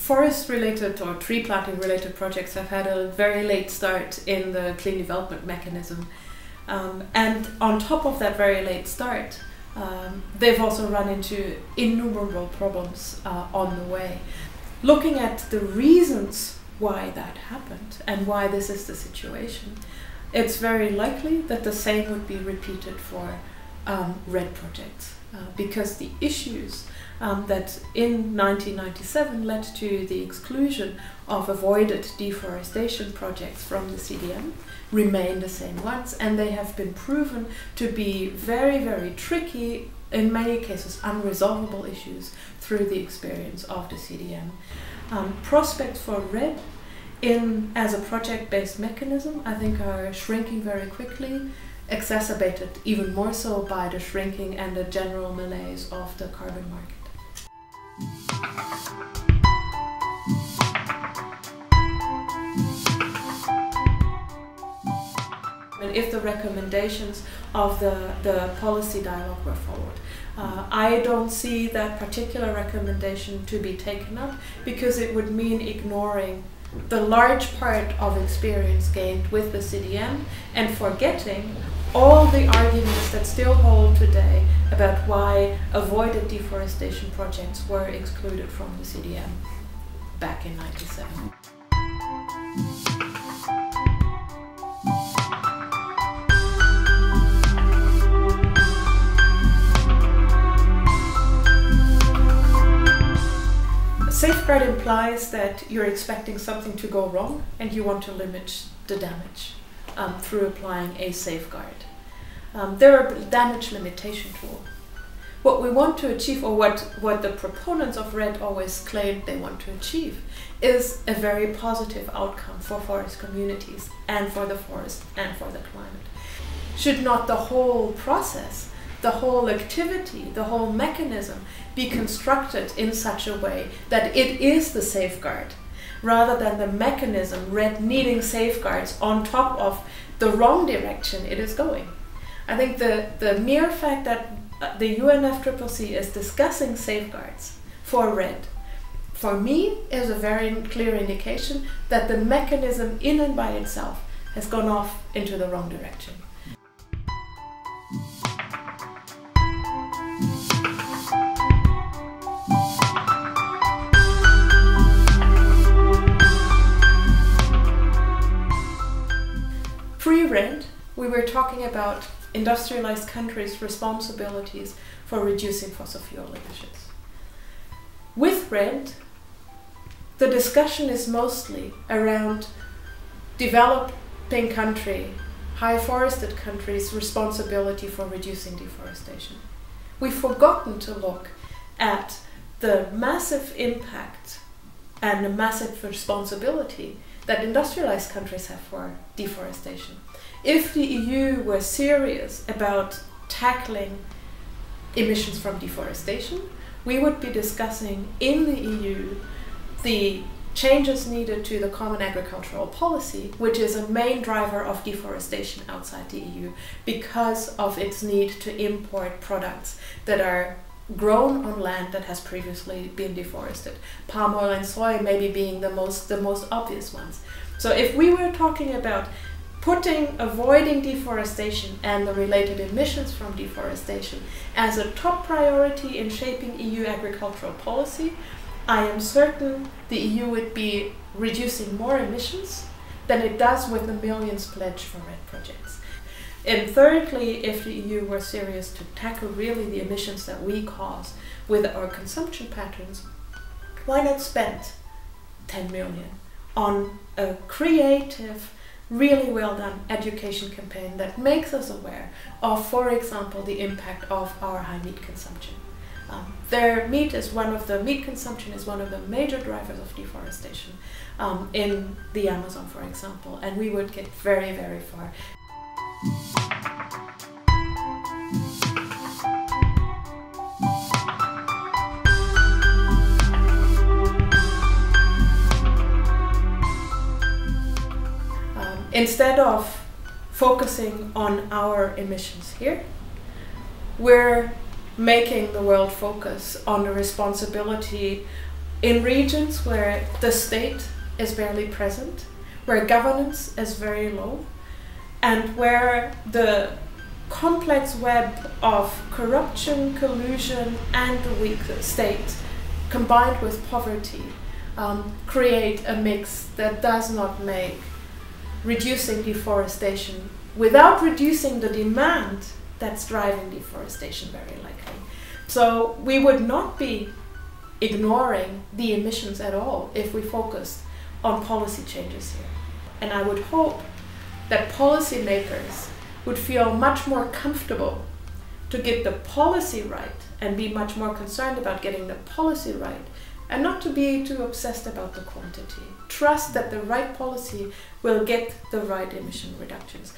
Forest-related or tree planting-related projects have had a very late start in the clean development mechanism. And on top of that very late start, they've also run into innumerable problems on the way. Looking at the reasons why that happened and why this is the situation, it's very likely that the same would be repeated for REDD projects, because the issues that in 1997 led to the exclusion of avoided deforestation projects from the CDM remain the same ones, and they have been proven to be very, very tricky, in many cases unresolvable issues through the experience of the CDM. Prospects for REDD as a project-based mechanism, I think, are shrinking very quickly, exacerbated even more so by the shrinking and the general malaise of the carbon market. And if the recommendations of the policy dialogue were followed, I don't see that particular recommendation to be taken up, because it would mean ignoring the large part of experience gained with the CDM and forgetting all the arguments that still hold today about why avoided deforestation projects were excluded from the CDM back in 1997. Safeguard implies that you're expecting something to go wrong and you want to limit the damage through applying a safeguard. They're a damage limitation tool. What we want to achieve, or what the proponents of REDD always claim they want to achieve, is a very positive outcome for forest communities and for the forest and for the climate. Should not the whole process, the whole activity, the whole mechanism be constructed in such a way that it is the safeguard, rather than the mechanism REDD needing safeguards on top of the wrong direction it is going? I think the mere fact that the UNFCCC is discussing safeguards for REDD, for me, is a very clear indication that the mechanism in and by itself has gone off into the wrong direction. Pre-REDD, we were talking about industrialized countries' responsibilities for reducing fossil fuel emissions. With REDD, the discussion is mostly around developing country, high forested countries' responsibility for reducing deforestation. We've forgotten to look at the massive impact and the massive responsibility that industrialized countries have for deforestation. If the EU were serious about tackling emissions from deforestation, we would be discussing in the EU the changes needed to the common agricultural policy, which is a main driver of deforestation outside the EU because of its need to import products that are grown on land that has previously been deforested. Palm oil and soy maybe being the most obvious ones. So if we were talking about avoiding deforestation and the related emissions from deforestation as a top priority in shaping EU agricultural policy, I am certain the EU would be reducing more emissions than it does with the millions pledged for REDD projects. And thirdly, if the EU were serious to tackle really the emissions that we cause with our consumption patterns, why not spend 10 million on a creative really well done education campaign that makes us aware of, for example, the impact of our high meat consumption. Meat consumption is one of the major drivers of deforestation in the Amazon, for example, and we would get very, very far. Instead of focusing on our emissions here, we're making the world focus on the responsibility in regions where the state is barely present, where governance is very low, and where the complex web of corruption, collusion, and the weak state combined with poverty create a mix that does not make reducing deforestation without reducing the demand that's driving deforestation very likely. So we would not be ignoring the emissions at all if we focused on policy changes here. And I would hope that policymakers would feel much more comfortable to get the policy right and be much more concerned about getting the policy right, and not to be too obsessed about the quantity. Trust that the right policy will get the right emission reductions.